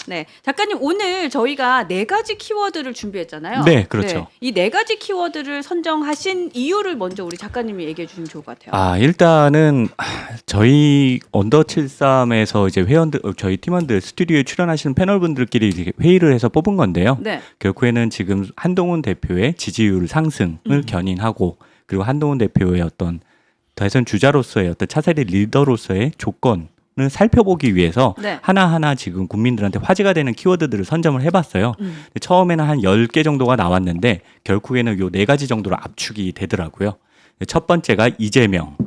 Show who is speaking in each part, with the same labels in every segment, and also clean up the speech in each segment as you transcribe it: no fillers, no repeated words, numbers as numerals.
Speaker 1: 네, 작가님 오늘 저희가 4가지 키워드를 준비했잖아요.
Speaker 2: 네, 그렇죠.
Speaker 1: 이 4가지 키워드를 선정하신 이유를 먼저 우리 작가님이 얘기해 주시면 좋을 것 같아요.
Speaker 2: 일단은 저희 언더 73에서 이제 회원들, 저희 팀원들 스튜디오에 출연하시는 패널분들끼리 이렇게 회의를 해서 뽑은 건데요.
Speaker 1: 네.
Speaker 2: 결국에는 지금 한동훈 대표의 지지율 상승을 견인하고 그리고 한동훈 대표의 어떤 대선 주자로서의 어떤 차세대 리더로서의 조건을 살펴보기 위해서
Speaker 1: 네.
Speaker 2: 하나하나 지금 국민들한테 화제가 되는 키워드들을 선점을 해봤어요. 처음에는 한 10개 정도가 나왔는데 결국에는 요 4가지 정도로 압축이 되더라고요. 첫 번째가 이재명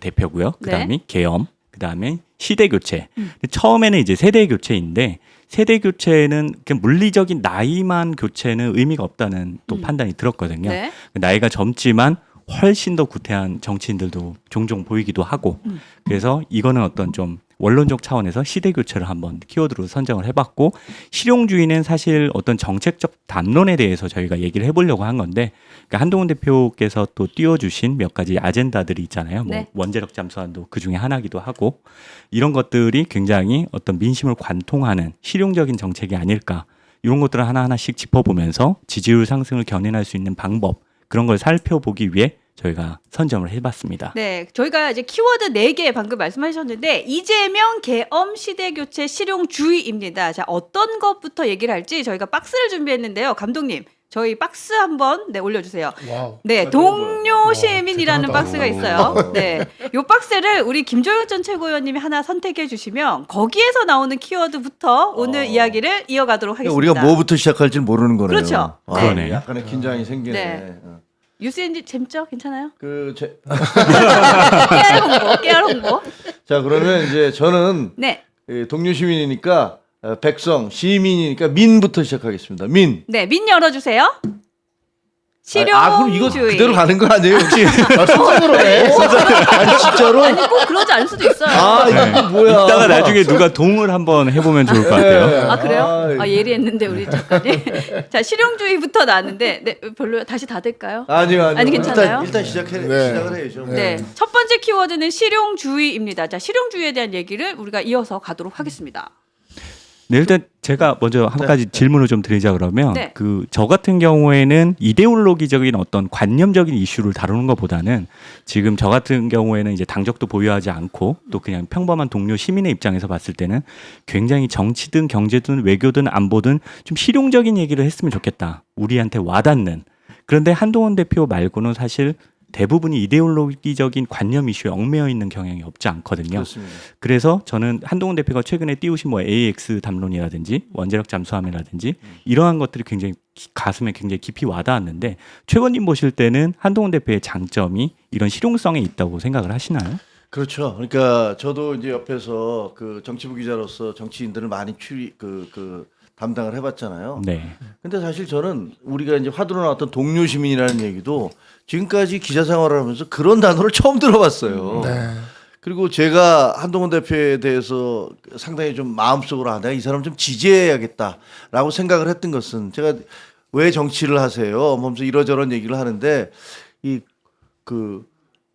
Speaker 2: 대표고요. 그 다음에
Speaker 1: 네.
Speaker 2: 계엄, 그 다음에 시대 교체. 처음에는 이제 세대 교체인데 세대 교체는 그냥 물리적인 나이만 교체는 의미가 없다는 또 판단이 들었거든요.
Speaker 1: 네.
Speaker 2: 나이가 젊지만 훨씬 더 구태한 정치인들도 종종 보이기도 하고 그래서 이거는 어떤 좀 원론적 차원에서 시대 교체를 한번 키워드로 선정을 해봤고 실용주의는 사실 어떤 정책적 담론에 대해서 저희가 얘기를 해보려고 한 건데 그러니까 한동훈 대표께서 또 띄워주신 몇 가지 아젠다들이 있잖아요. 뭐
Speaker 1: 네.
Speaker 2: 원자력 잠수함도 그 중에 하나기도 하고 이런 것들이 굉장히 어떤 민심을 관통하는 실용적인 정책이 아닐까 이런 것들을 하나하나씩 짚어보면서 지지율 상승을 견인할 수 있는 방법 그런 걸 살펴보기 위해 저희가 선점을 해봤습니다.
Speaker 1: 네, 저희가 이제 키워드 4개 방금 말씀하셨는데 이재명, 계엄, 시대교체, 실용주의입니다. 자, 어떤 것부터 얘기를 할지 저희가 박스를 준비했는데요. 감독님, 저희 박스 한번 올려주세요.
Speaker 3: 와우.
Speaker 1: 네, 동료 시민이라는
Speaker 3: 대단하다.
Speaker 1: 박스가 있어요. 네, 요 박스를 우리 김종혁 전 최고위원님이 하나 선택해 주시면 거기에서 나오는 키워드부터 오늘 이야기를 이어가도록 하겠습니다.
Speaker 4: 우리가 뭐부터 시작할지 모르는 거네요.
Speaker 1: 그렇죠.
Speaker 4: 아,
Speaker 2: 그러네.
Speaker 4: 약간의 긴장이 생기네.
Speaker 1: 네. 뉴스엔지 재밌죠? 괜찮아요? 깨알 홍보.
Speaker 4: 자 그러면 이제 저는
Speaker 1: 네,
Speaker 4: 동료 시민이니까 백성 시민이니까 민부터 시작하겠습니다. 민.
Speaker 1: 네, 민 열어주세요.
Speaker 4: 그럼 이거
Speaker 1: 실용주의.
Speaker 4: 그대로 가는 거 아니에요? 혹시 순서대로 해? 아니 진짜로?
Speaker 1: 아니 꼭 그러지 않을 수도 있어요.
Speaker 4: 이거 뭐야?
Speaker 2: 이따가 나중에 누가 동을 한번 해보면 좋을 것 같아요.
Speaker 1: 아 그래요? 예리했는데 우리 작가님. 자 실용주의부터 나왔는데 네 별로 다시 닫을까요?
Speaker 4: 아니요.
Speaker 1: 아니, 괜찮아요?
Speaker 4: 일단 시작을 해야죠.
Speaker 1: 네. 첫 번째 키워드는 실용주의입니다. 자 실용주의에 대한 얘기를 우리가 이어서 가도록 하겠습니다.
Speaker 2: 네, 일단 제가 먼저 한 가지 질문을 좀 드리자 그러면
Speaker 1: 네.
Speaker 2: 저 같은 경우에는 이데올로기적인 어떤 관념적인 이슈를 다루는 것보다는 지금 저 같은 경우에는 이제 당적도 보유하지 않고 또 그냥 평범한 동료 시민의 입장에서 봤을 때는 굉장히 정치든 경제든 외교든 안보든 좀 실용적인 얘기를 했으면 좋겠다. 우리한테 와닿는. 그런데 한동훈 대표 말고는 사실 대부분이 이데올로기적인 관념 이슈에 얽매여 있는 경향이 없지 않거든요.
Speaker 4: 그렇습니다.
Speaker 2: 그래서 저는 한동훈 대표가 최근에 띄우신 뭐 AX 담론이라든지 원자력 잠수함이라든지 이러한 것들이 굉장히 가슴에 굉장히 깊이 와닿았는데 최고님 보실 때는 한동훈 대표의 장점이 이런 실용성에 있다고 생각을 하시나요?
Speaker 4: 그렇죠. 그러니까 저도 이제 옆에서 그 정치부 기자로서 정치인들을 많이 담당을 해봤잖아요.
Speaker 2: 네.
Speaker 4: 근데 사실 저는 우리가 이제 화두로 나왔던 동료 시민이라는 얘기도 지금까지 기자 생활을 하면서 그런 단어를 처음 들어봤어요.
Speaker 3: 네.
Speaker 4: 그리고 제가 한동훈 대표에 대해서 상당히 좀 마음속으로 내가 이 사람 좀 지지해야겠다라고 생각을 했던 것은 제가 왜 정치를 하세요? 하면서 이러저런 얘기를 하는데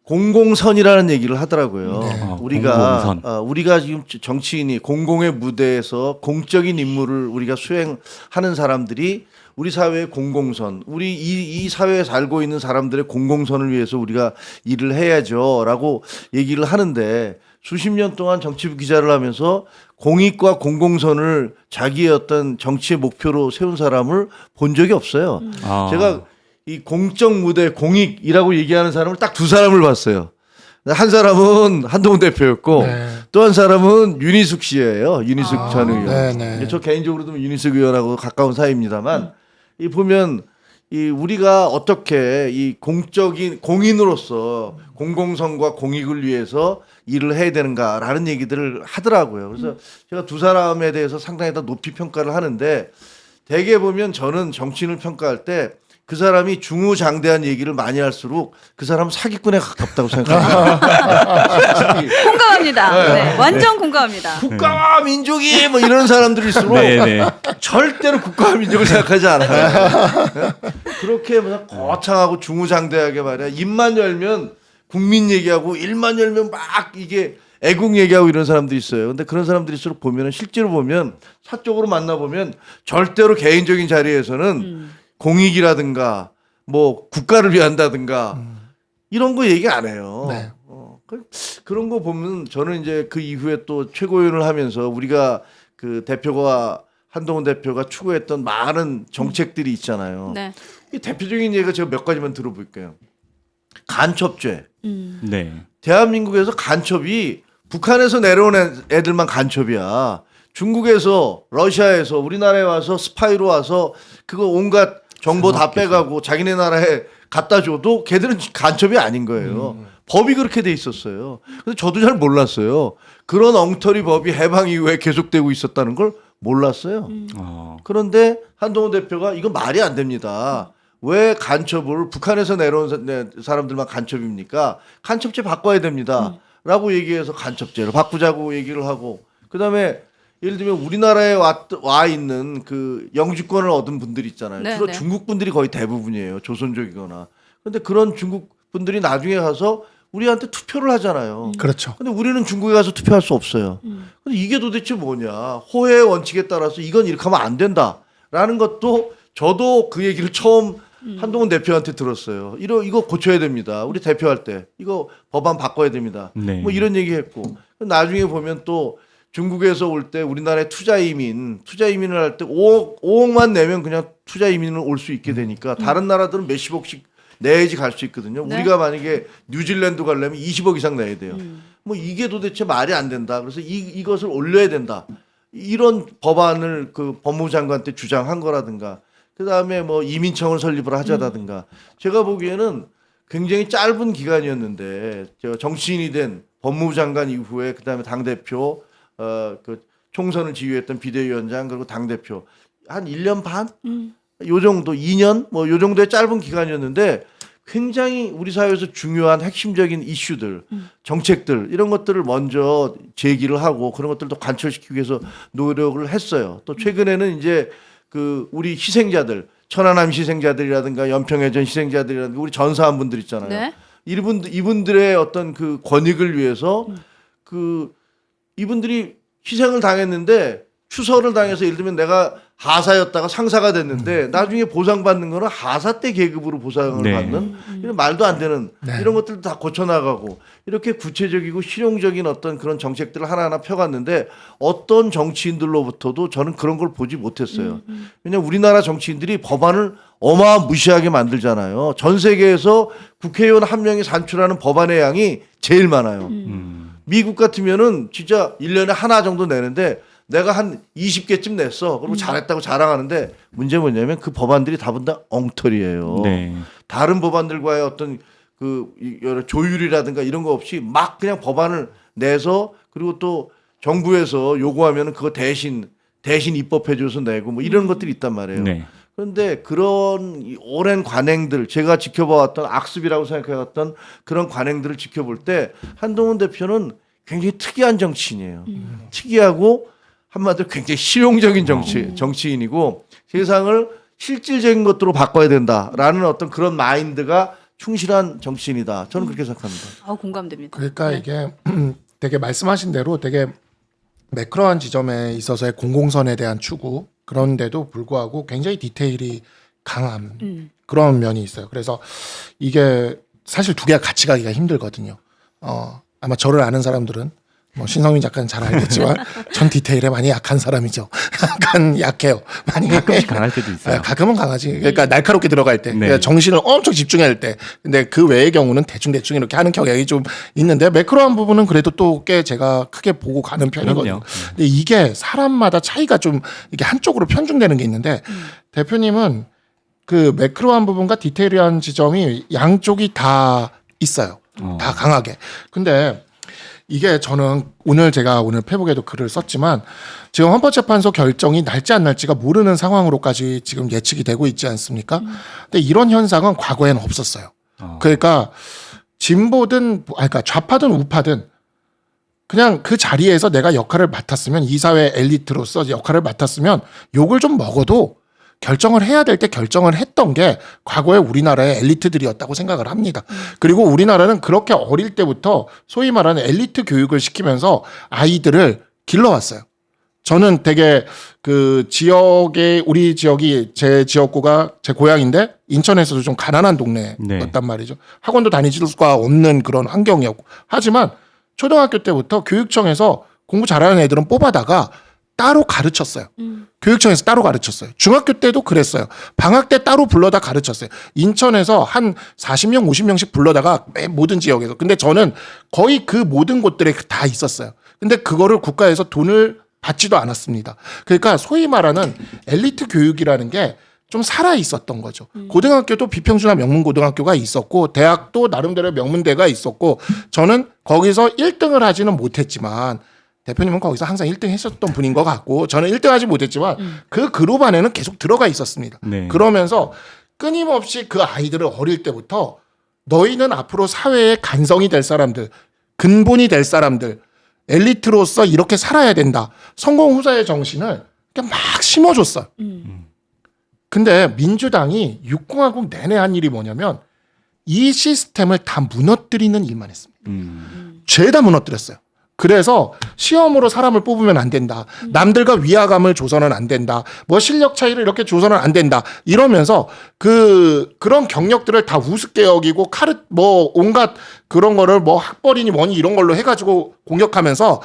Speaker 4: 공공선이라는 얘기를 하더라고요. 우리가 지금 정치인이 공공의 무대에서 공적인 임무를 우리가 수행하는 사람들이 우리 사회의 공공선, 우리 이 사회에 살고 있는 사람들의 공공선을 위해서 우리가 일을 해야죠라고 얘기를 하는데 수십 년 동안 정치부 기자를 하면서 공익과 공공선을 자기의 어떤 정치의 목표로 세운 사람을 본 적이 없어요. 제가 이 공적 무대 공익이라고 얘기하는 사람을 딱 2사람을 봤어요. 한 사람은 한동훈 대표였고 또 한 사람은 윤희숙 씨예요. 윤희숙 전 의원. 저 개인적으로도 윤희숙 의원하고 가까운 사이입니다만 이 보면 우리가 어떻게 이 공적인 공인으로서 공공성과 공익을 위해서 일을 해야 되는가라는 얘기들을 하더라고요. 그래서 제가 2사람에 대해서 상당히 다 높이 평가를 하는데 대개 보면 저는 정치인을 평가할 때 그 사람이 중우장대한 얘기를 많이 할수록 그 사람은 사기꾼에 가깝다고 생각합니다.
Speaker 1: 공감합니다. 네, 완전 공감합니다.
Speaker 4: 국가와 민족이 뭐 이런 사람들일수록 절대로 국가와 민족을 생각하지 않아요. 그렇게 거창하고 중우장대하게 말이야. 입만 열면 국민 얘기하고 일만 열면 막 이게 애국 얘기하고 이런 사람들이 있어요. 근데 그런 사람들일수록 보면은 실제로 보면 사적으로 만나보면 절대로 개인적인 자리에서는 공익이라든가 뭐 국가를 위한다든가 이런 거 얘기 안 해요.
Speaker 3: 네.
Speaker 4: 그런 거 보면 저는 이제 그 이후에 또 최고위원을 하면서 우리가 그 대표가 한동훈 대표가 추구했던 많은 정책들이 있잖아요.
Speaker 1: 네.
Speaker 4: 이 대표적인 예가 제가 몇 가지만 들어볼게요. 간첩죄.
Speaker 2: 네.
Speaker 4: 대한민국에서 간첩이 북한에서 내려온 애들만 간첩이야. 중국에서 러시아에서 우리나라에 와서 스파이로 와서 그거 온갖 정보 다 빼가고 자기네 나라에 갖다 줘도 걔들은 간첩이 아닌 거예요. 법이 그렇게 돼 있었어요. 근데 저도 잘 몰랐어요. 그런 엉터리 법이 해방 이후에 계속되고 있었다는 걸 몰랐어요. 그런데 한동훈 대표가 이건 말이 안 됩니다. 왜 간첩을 북한에서 내려온 사람들만 간첩입니까? 간첩죄 바꿔야 됩니다. 라고 얘기해서 간첩죄를 바꾸자고 얘기를 하고 그다음에 예를 들면 우리나라에 와 있는 그 영주권을 얻은 분들 있잖아요.
Speaker 1: 네,
Speaker 4: 주로
Speaker 1: 네.
Speaker 4: 중국 분들이 거의 대부분이에요. 조선족이거나. 그런데 그런 중국 분들이 나중에 가서 우리한테 투표를 하잖아요.
Speaker 3: 그렇죠.
Speaker 4: 근데 우리는 중국에 가서 투표할 수 없어요. 근데 이게 도대체 뭐냐. 호혜의 원칙에 따라서 이건 이렇게 하면 안 된다라는 것도 저도 그 얘기를 처음 한동훈 대표한테 들었어요. 이거 고쳐야 됩니다. 우리 대표할 때 이거 법안 바꿔야 됩니다.
Speaker 2: 네.
Speaker 4: 뭐 이런 얘기했고 나중에 보면 또 중국에서 올 때 우리나라에 투자 이민을 할 때 5억만 내면 그냥 투자 이민을 올 수 있게 되니까 다른 나라들은 몇십억씩 내야지 갈 수 있거든요.
Speaker 1: 네.
Speaker 4: 우리가 만약에 뉴질랜드 가려면 20억 이상 내야 돼요. 뭐 이게 도대체 말이 안 된다. 그래서 이것을 올려야 된다. 이런 법안을 그 법무부 장관 때 주장한 거라든가 그다음에 뭐 이민청을 설립을 하자라든가 제가 보기에는 굉장히 짧은 기간이었는데 제가 정치인이 된 법무부 장관 이후에 그다음에 당대표 그 총선을 지휘했던 비대위원장 그리고 당대표 한 1년 반? 요 정도 2년 뭐 요 정도의 짧은 기간이었는데 굉장히 우리 사회에서 중요한 핵심적인 이슈들, 정책들 이런 것들을 먼저 제기를 하고 그런 것들도 관철시키기 위해서 노력을 했어요. 또 최근에는 이제 그 우리 희생자들, 천안함 희생자들이라든가 연평해전 희생자들이라든가 우리 전사한 분들 있잖아요.
Speaker 1: 네.
Speaker 4: 이분들의 어떤 그 권익을 위해서 그 이분들이 희생을 당했는데 추서를 당해서 예를 들면 내가 하사였다가 상사가 됐는데 나중에 보상받는 거는 하사 때 계급으로 보상을
Speaker 2: 네.
Speaker 4: 받는 이런 말도 안 되는
Speaker 3: 네.
Speaker 4: 이런 것들도 다 고쳐나가고 이렇게 구체적이고 실용적인 어떤 그런 정책들을 하나하나 펴갔는데 어떤 정치인들로부터도 저는 그런 걸 보지 못했어요. 왜냐하면 우리나라 정치인들이 법안을 어마무시하게 만들잖아요. 전 세계에서 국회의원 한 명이 산출하는 법안의 양이 제일 많아요. 미국 같으면은 진짜 1년에 하나 정도 내는데 내가 한 20개쯤 냈어. 그리고 잘했다고 자랑하는데 문제 뭐냐면 그 법안들이 다분 다 엉터리예요.
Speaker 2: 네.
Speaker 4: 다른 법안들과의 어떤 그 여러 조율이라든가 이런 거 없이 막 그냥 법안을 내서 그리고 또 정부에서 요구하면은 그거 대신 입법해줘서 내고 뭐 이런 것들이 있단 말이에요.
Speaker 2: 네.
Speaker 4: 그런데 그런 이 오랜 관행들 제가 지켜봐왔던 악습이라고 생각해왔던 그런 관행들을 지켜볼 때 한동훈 대표는 굉장히 특이한 정치인이에요. 특이하고 한마디로 굉장히 실용적인 정치인이고 세상을 실질적인 것으로 바꿔야 된다라는 어떤 그런 마인드가 충실한 정치인이다. 저는 그렇게 생각합니다.
Speaker 1: 공감됩니다.
Speaker 3: 그러니까
Speaker 1: 네.
Speaker 3: 이게 되게 말씀하신 대로 되게 매크로한 지점에 있어서의 공공선에 대한 추구 그런데도 불구하고 굉장히 디테일이 강한 그런 면이 있어요. 그래서 이게 사실 두 개가 같이 가기가 힘들거든요. 아마 저를 아는 사람들은 뭐 신성민 작가는 잘 알겠지만 전 디테일에 많이 약한 사람이죠. 약간 약해요. 많이
Speaker 2: 가끔씩 강할 때도 있어요.
Speaker 3: 가끔은 강하지. 그러니까 날카롭게 들어갈 때,
Speaker 2: 네.
Speaker 3: 그러니까 정신을 엄청 집중해야 할 때. 근데 그 외의 경우는 대충 이렇게 하는 경향이 좀 있는데 매크로한 부분은 그래도 또 꽤 제가 크게 보고 가는 편이거든요.
Speaker 2: 그럼요.
Speaker 3: 근데 이게 사람마다 차이가 좀 이게 한쪽으로 편중되는 게 있는데 대표님은 그 매크로한 부분과 디테일한 지점이 양쪽이 다 있어요. 다 강하게. 근데 이게 저는 제가 오늘 페북에도 글을 썼지만 지금 헌법재판소 결정이 날지 안 날지가 모르는 상황으로까지 지금 예측이 되고 있지 않습니까? 근데 이런 현상은 과거에는 없었어요. 그러니까 진보든 그러니까 좌파든 우파든 그냥 그 자리에서 내가 역할을 맡았으면 이 사회 엘리트로서 역할을 맡았으면 욕을 좀 먹어도 결정을 해야 될 때 결정을 했던 게 과거의 우리나라의 엘리트들이었다고 생각을 합니다. 그리고 우리나라는 그렇게 어릴 때부터 소위 말하는 엘리트 교육을 시키면서 아이들을 길러왔어요. 저는 되게 그 지역에 우리 지역이 제 지역구가 제 고향인데 인천에서도 좀 가난한 동네였단 말이죠. 학원도 다니질 수가 없는 그런 환경이었고 하지만 초등학교 때부터 교육청에서 공부 잘하는 애들은 뽑아다가 따로 가르쳤어요. 교육청에서 따로 가르쳤어요. 중학교 때도 그랬어요. 방학 때 따로 불러다 가르쳤어요. 인천에서 한 40명, 50명씩 불러다가 모든 지역에서. 근데 저는 거의 그 모든 곳들에 다 있었어요. 근데 그거를 국가에서 돈을 받지도 않았습니다. 그러니까 소위 말하는 엘리트 교육이라는 게 좀 살아 있었던 거죠. 고등학교도 비평준화 명문고등학교가 있었고 대학도 나름대로 명문대가 있었고 저는 거기서 1등을 하지는 못했지만 대표님은 거기서 항상 1등 했었던 분인 것 같고 저는 1등 하지 못했지만 그 그룹 안에는 계속 들어가 있었습니다.
Speaker 2: 네.
Speaker 3: 그러면서 끊임없이 그 아이들을 어릴 때부터 너희는 앞으로 사회의 간성이 될 사람들, 근본이 될 사람들, 엘리트로서 이렇게 살아야 된다. 성공 후사의 정신을 그냥 막 심어줬어요. 근데 민주당이 6공화국 내내 한 일이 뭐냐면 이 시스템을 다 무너뜨리는 일만 했습니다. 죄다 무너뜨렸어요. 그래서 시험으로 사람을 뽑으면 안 된다. 남들과 위화감을 줘서는 안 된다. 뭐 실력 차이를 이렇게 줘서는 안 된다. 이러면서 그런 경력들을 다 우습게 여기고 뭐 온갖 그런 거를 뭐 학벌이니 뭐니 이런 걸로 해가지고 공격하면서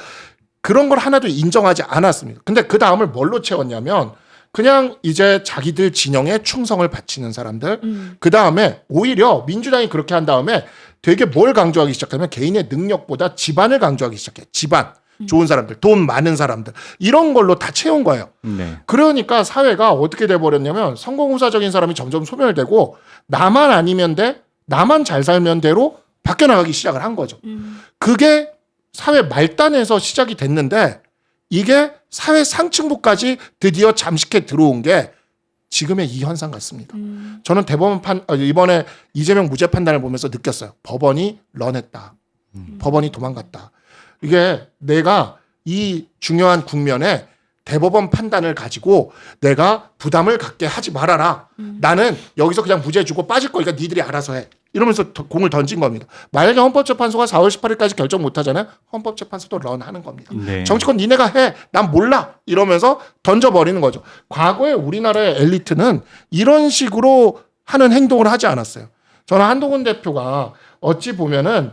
Speaker 3: 그런 걸 하나도 인정하지 않았습니다. 근데 그 다음을 뭘로 채웠냐면 그냥 이제 자기들 진영에 충성을 바치는 사람들. 그 다음에 오히려 민주당이 그렇게 한 다음에 되게 뭘 강조하기 시작하면 개인의 능력보다 집안을 강조하기 시작해. 집안. 좋은 사람들, 돈 많은 사람들. 이런 걸로 다 채운 거예요.
Speaker 2: 네.
Speaker 3: 그러니까 사회가 어떻게 돼버렸냐면 성공후사적인 사람이 점점 소멸되고 나만 아니면 돼. 나만 잘 살면 돼로 바뀌어나가기 시작을 한 거죠. 그게 사회 말단에서 시작이 됐는데 이게 사회 상층부까지 드디어 잠식해 들어온 게 지금의 이 현상 같습니다. 저는 이번에 이재명 무죄 판단을 보면서 느꼈어요. 법원이 런했다. 법원이 도망갔다. 이게 내가 이 중요한 국면에 대법원 판단을 가지고 내가 부담을 갖게 하지 말아라. 나는 여기서 그냥 무죄 주고 빠질 거니까 니들이 알아서 해. 이러면서 공을 던진 겁니다. 만약에 헌법재판소가 4월 18일까지 결정 못하잖아요. 헌법재판소도 런하는 겁니다.
Speaker 2: 네.
Speaker 3: 정치권 니네가 해. 난 몰라. 이러면서 던져버리는 거죠. 과거에 우리나라의 엘리트는 이런 식으로 하는 행동을 하지 않았어요. 저는 한동훈 대표가 어찌 보면은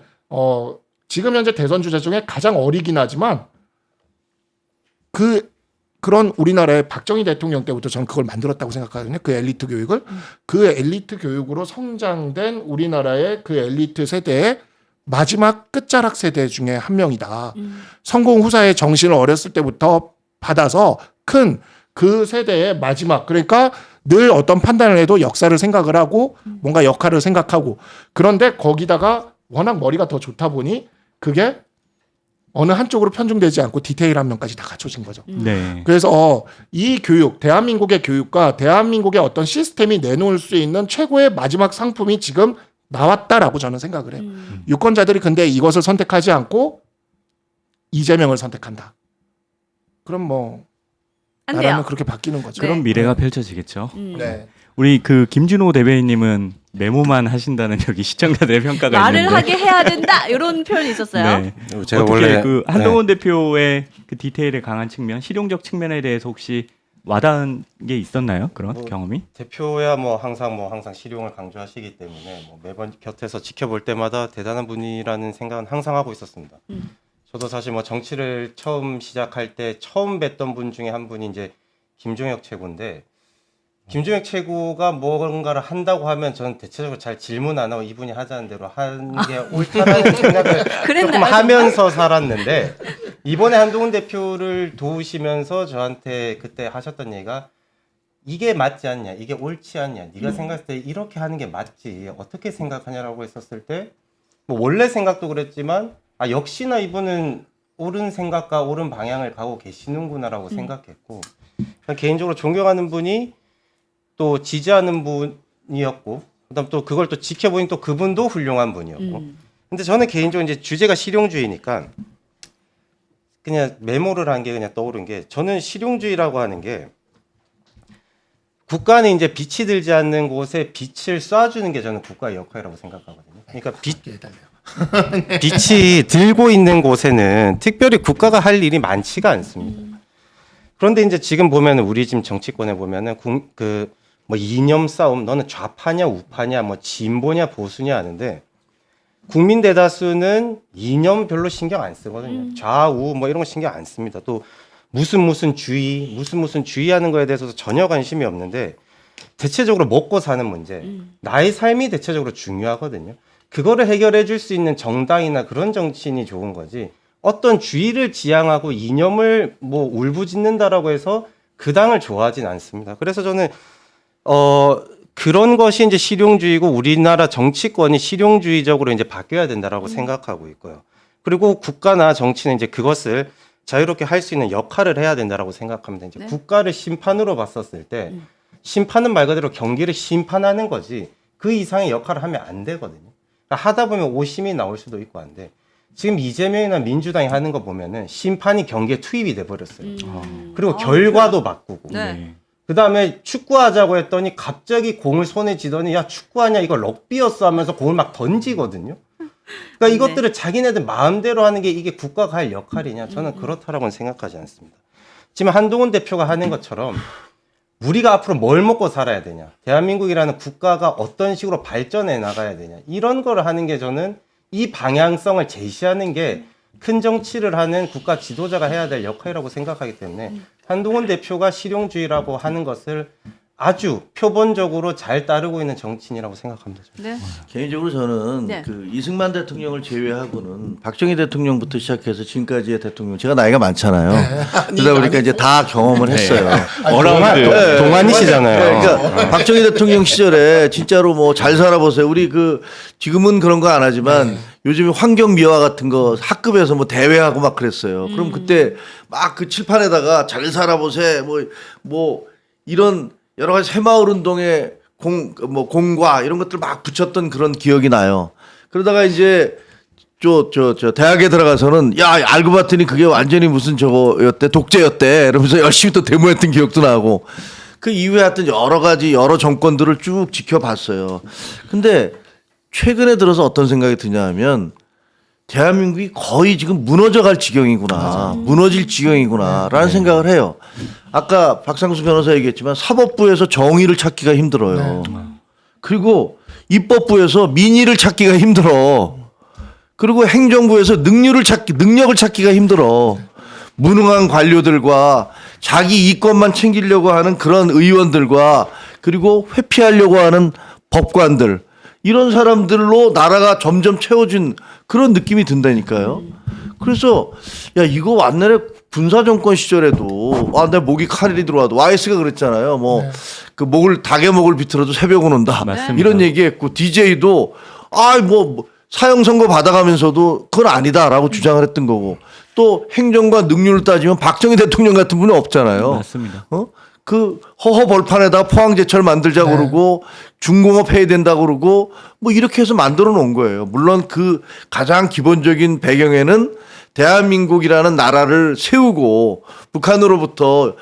Speaker 3: 지금 현재 대선 주자 중에 가장 어리긴 하지만 그런 우리나라의 박정희 대통령 때부터 저는 그걸 만들었다고 생각하거든요. 그 엘리트 교육을. 그 엘리트 교육으로 성장된 우리나라의 그 엘리트 세대의 마지막 끝자락 세대 중에 한 명이다. 성공 후사의 정신을 어렸을 때부터 받아서 큰 그 세대의 마지막. 그러니까 늘 어떤 판단을 해도 역사를 생각을 하고 뭔가 역할을 생각하고 그런데 거기다가 워낙 머리가 더 좋다 보니 그게 어느 한쪽으로 편중되지 않고 디테일한 면까지 다 갖춰진 거죠.
Speaker 2: 네.
Speaker 3: 그래서 이 교육, 대한민국의 교육과 대한민국의 어떤 시스템이 내놓을 수 있는 최고의 마지막 상품이 지금 나왔다라고 저는 생각을 해요. 유권자들이 근데 이것을 선택하지 않고 이재명을 선택한다. 그럼 뭐
Speaker 1: 안
Speaker 3: 나라는
Speaker 1: 돼요.
Speaker 3: 그렇게 바뀌는 거죠.
Speaker 1: 네.
Speaker 2: 그런 미래가 펼쳐지겠죠.
Speaker 3: 네.
Speaker 2: 우리 그 김준호 대변인님은 메모만 하신다는 여기 시청자들의 평가가
Speaker 1: 말을
Speaker 2: 있는데.
Speaker 1: 하게 해야 된다 이런 표현이 있었어요.
Speaker 2: 네.
Speaker 5: 제가
Speaker 2: 어떻게
Speaker 5: 원래
Speaker 2: 그 한동훈 대표의 그 디테일에 강한 측면, 실용적 측면에 대해서 혹시 와닿은 게 있었나요? 그런 경험이?
Speaker 5: 대표야 항상 실용을 강조하시기 때문에 매번 곁에서 지켜볼 때마다 대단한 분이라는 생각은 항상 하고 있었습니다. 저도 사실 정치를 처음 시작할 때 처음 뵀던 분 중에 한 분이 이제 김종혁 최고인데 김종혁 최고가 뭔가를 한다고 하면 저는 대체적으로 잘 질문 안 하고 이분이 하자는 대로 하는 게 옳다라는 생각을 조금 하면서 살았는데 이번에 한동훈 대표를 도우시면서 저한테 그때 하셨던 얘기가 이게 맞지 않냐, 이게 옳지 않냐, 네가 생각했을 때 이렇게 하는 게 맞지, 어떻게 생각하냐라고 했었을 때 원래 생각도 그랬지만 역시나 이분은 옳은 생각과 옳은 방향을 가고 계시는구나라고 생각했고 개인적으로 존경하는 분이 또 지지하는 분이었고 그다음 또 그걸 또 지켜보니 또 그분도 훌륭한 분이었고 근데 저는 개인적으로 이제 주제가 실용주의니까 그냥 메모를 한 게 그냥 떠오른 게 저는 실용주의라고 하는 게 국가는 이제 빛이 들지 않는 곳에 빛을 쏴주는 게 저는 국가의 역할이라고 생각하거든요. 그러니까 빛이 들고 있는 곳에는 특별히 국가가 할 일이 많지가 않습니다. 그런데 이제 지금 보면은 우리 지금 정치권에 보면은 뭐 이념 싸움, 너는 좌파냐 우파냐 뭐 진보냐 보수냐 하는데 국민 대다수는 이념 별로 신경 안 쓰거든요. 좌우 뭐 이런 거 신경 안 씁니다. 또 무슨 주의하는 거에 대해서도 전혀 관심이 없는데 대체적으로 먹고 사는 문제, 나의 삶이 대체적으로 중요하거든요. 그거를 해결해 줄 수 있는 정당이나 그런 정치인이 좋은 거지. 어떤 주의를 지향하고 이념을 뭐 울부짖는다라고 해서 그 당을 좋아하진 않습니다. 그래서 저는 그런 것이 이제 실용주의고 우리나라 정치권이 실용주의적으로 이제 바뀌어야 된다라고 생각하고 있고요. 그리고 국가나 정치는 이제 그것을 자유롭게 할 수 있는 역할을 해야 된다라고 생각합니다. 이제
Speaker 1: 네.
Speaker 5: 국가를 심판으로 봤었을 때 심판은 말 그대로 경기를 심판하는 거지 그 이상의 역할을 하면 안 되거든요. 그러니까 하다 보면 오심이 나올 수도 있고 안 돼. 지금 이재명이나 민주당이 하는 거 보면은 심판이 경기에 투입이 돼 버렸어요. 그리고 결과도 바꾸고.
Speaker 1: 네.
Speaker 5: 그다음에 축구하자고 했더니 갑자기 공을 손에 쥐더니 야 축구하냐 이거 럭비였어 하면서 공을 막 던지거든요. 그러니까
Speaker 1: 네.
Speaker 5: 이것들을 자기네들 마음대로 하는 게 이게 국가가 할 역할이냐 저는 그렇다라고는 생각하지 않습니다. 지금 한동훈 대표가 하는 것처럼 우리가 앞으로 뭘 먹고 살아야 되냐, 대한민국이라는 국가가 어떤 식으로 발전해 나가야 되냐 이런 거를 하는 게 저는 이 방향성을 제시하는 게 큰 정치를 하는 국가 지도자가 해야 될 역할이라고 생각하기 때문에 한동훈 대표가 실용주의라고 하는 것을 아주 표본적으로 잘 따르고 있는 정치인이라고 생각합니다.
Speaker 1: 네.
Speaker 4: 개인적으로 저는
Speaker 1: 네.
Speaker 4: 그 이승만 대통령을 제외하고는 박정희 대통령부터 시작해서 지금까지의 대통령 제가 나이가 많잖아요. 그러다 보니까 이제 다 경험을 했어요.
Speaker 5: 동안이시잖아요.
Speaker 4: 그러니까 박정희 대통령 시절에 진짜로 뭐 잘 살아보세요. 우리 지금은 그런 거 안 하지만 요즘에 환경 미화 같은 거 학급에서 뭐 대회하고 막 그랬어요. 그럼 그때 막 그 칠판에다가 잘 살아보세요. 뭐 이런 여러 가지 새마을 운동에 공과 이런 것들 막 붙였던 그런 기억이 나요. 그러다가 이제 저 대학에 들어가서는 야 알고 봤더니 그게 완전히 무슨 저거였대 독재였대 이러면서 열심히 또 데모했던 기억도 나고 그 이후에 하여튼 여러 정권들을 쭉 지켜봤어요. 근데 최근에 들어서 어떤 생각이 드냐 하면 대한민국이 거의 지금 무너져갈 지경이구나. 무너질 지경이구나라는 생각을 해요. 아까 박상수 변호사 얘기했지만 사법부에서 정의를 찾기가 힘들어요. 그리고 입법부에서 민의를 찾기가 힘들어. 그리고 행정부에서 능력을 찾기가 힘들어. 무능한 관료들과 자기 이권만 챙기려고 하는 그런 의원들과 그리고 회피하려고 하는 법관들 이런 사람들로 나라가 점점 채워진 그런 느낌이 든다니까요. 그래서 야 이거 완전히 군사정권 시절에도 내 목이 칼이 들어와도 YS가 그랬잖아요. 그 닭의 목을 비틀어도 새벽은 온다.
Speaker 2: 맞습니다.
Speaker 4: 이런 얘기했고 DJ도 사형 선고 받아가면서도 그건 아니다라고 주장을 했던 거고 또 행정과 능률을 따지면 박정희 대통령 같은 분은 없잖아요.
Speaker 2: 맞습니다.
Speaker 4: 그 허허 벌판에다 포항제철 만들자고 그러고 중공업 해야 된다고 그러고 뭐 이렇게 해서 만들어 놓은 거예요. 물론 그 가장 기본적인 배경에는 대한민국이라는 나라를 세우고 북한으로부터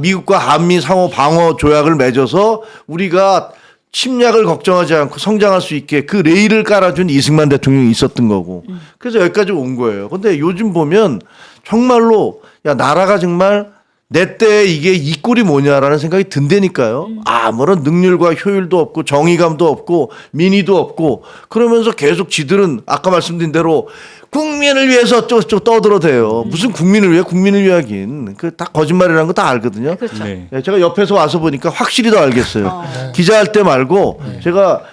Speaker 4: 미국과 한미 상호 방어 조약을 맺어서 우리가 침략을 걱정하지 않고 성장할 수 있게 그 레일을 깔아준 이승만 대통령이 있었던 거고 그래서 여기까지 온 거예요. 근데 요즘 보면 정말로 야 나라가 정말 내 때 이게 이 꼴이 뭐냐라는 생각이 든다니까요. 아무런 능률과 효율도 없고 정의감도 없고 민의도 없고 그러면서 계속 지들은 아까 말씀드린 대로 국민을 위해서 떠들어대요. 무슨 국민을 위해 하긴. 그 다 거짓말이라는 거 다 알거든요.
Speaker 1: 그렇죠.
Speaker 2: 네.
Speaker 4: 제가 옆에서 와서 보니까 확실히 더 알겠어요. 기자할 때 말고 제가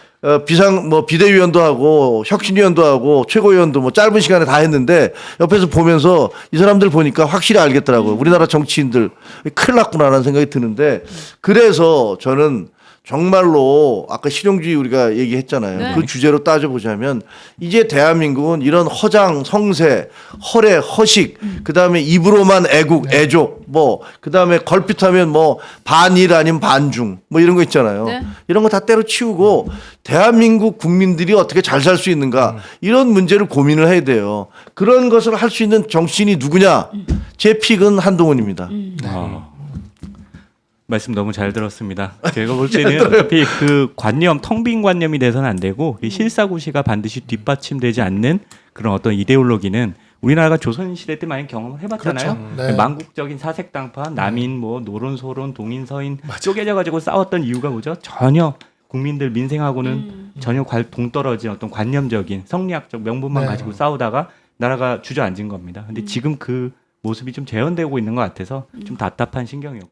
Speaker 4: 비대위원도 하고 혁신위원도 하고 최고위원도 뭐 짧은 시간에 다 했는데 옆에서 보면서 이 사람들 보니까 확실히 알겠더라고요. 우리나라 정치인들 큰일 났구나라는 생각이 드는데 그래서 저는 정말로 아까 실용주의 우리가 얘기했잖아요.
Speaker 1: 네.
Speaker 4: 그 주제로 따져보자면 이제 대한민국은 이런 허장, 성세, 허례, 허식, 그다음에 입으로만 애국, 애족, 그다음에 걸핏하면 반일 아니면 반중 이런 거 있잖아요.
Speaker 1: 네.
Speaker 4: 이런 거 다 때려치우고 대한민국 국민들이 어떻게 잘 살 수 있는가 이런 문제를 고민을 해야 돼요. 그런 것을 할 수 있는 정치인이 누구냐? 제 픽은 한동훈입니다.
Speaker 2: 말씀 너무 잘 들었습니다. 제가 볼 때는 어차피 그 관념, 텅 빈 관념이 돼서는 안 되고 이 실사구시가 반드시 뒷받침되지 않는 그런 어떤 이데올로기는 우리나라가 조선시대 때 많이 경험을 해봤잖아요.
Speaker 3: 그렇죠. 네.
Speaker 2: 망국적인 사색당파, 남인, 뭐 노론소론, 동인서인 쪼개져 가지고 싸웠던 이유가 뭐죠? 전혀 국민들 민생하고는 전혀 동떨어진 어떤 관념적인 성리학적 명분만
Speaker 3: 네.
Speaker 2: 가지고 싸우다가 나라가 주저앉은 겁니다. 근데 지금 그 모습이 좀 재현되고 있는 것 같아서 좀 답답한 신경이었고.